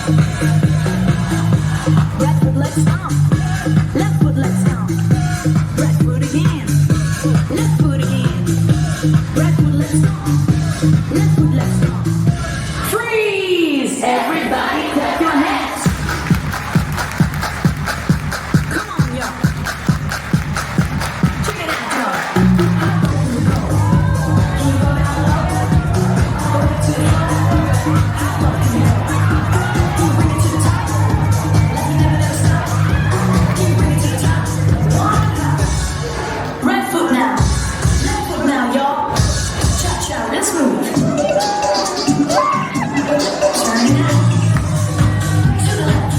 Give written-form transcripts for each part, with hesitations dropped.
Right foot, let's stomp. Left foot, let's stomp. Right foot again. Left foot again. Right foot, let's stomp. Left foot, let's stomp. Freeze! Everybody clap your hands. Come on, y'all. Check it out, y'all. Can you go down low? Go back to the front. How low can you go? Can you bring it to the top? Like you never stop. Can you bring it to the top? One hop. Right foot now. Left foot now, y'all. Cha-cha, let's move. Turn it out. To the left.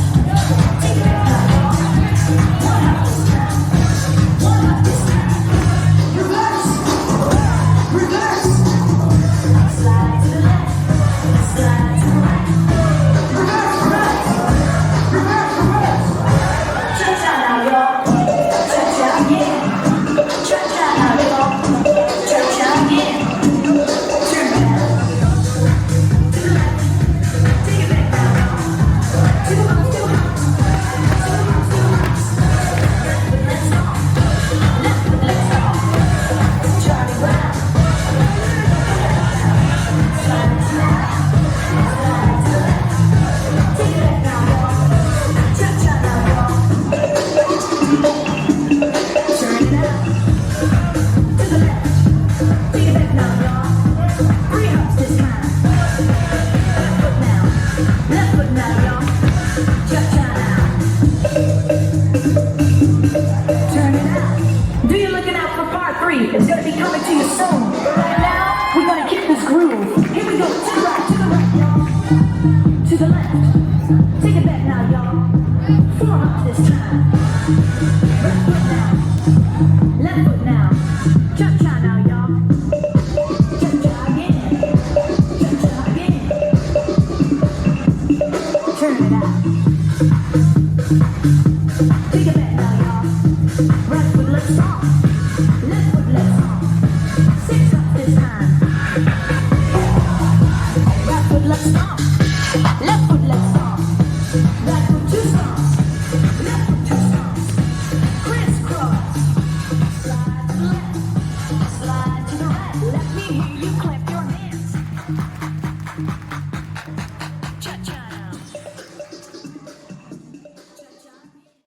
Take it back now, y'all. One hop this time. One hop this time. Reverse. Reverse. Slide to the left. Slide to the right. Reverse, reverse. Reverse, reverse. Cha-cha now, y'all. Cha-cha, yeah. Cha-cha now, y'all. Cha-cha, yeah. Turn it out. To the left. Take it back now, y'all. Two hops, two hops. Two hops, two hops. Right foot, let's stomp. Left foot, let's stomp. Charlie Brown. Slide to the left. Slide to the left. Take it back now, y'all. Cha-cha now, y'all. Turn it out. To the left. Take it back now, y'all. Three hops this time. Left foot now. Left foot now, y'all. Cha-cha now. Turn it out. Do you looking out for part 3? It's gonna be coming to you soon. But right now, we're gonna keep this groove. Here we go. To the right, y'all. To the left. Take it back now, y'all. Four hops this time.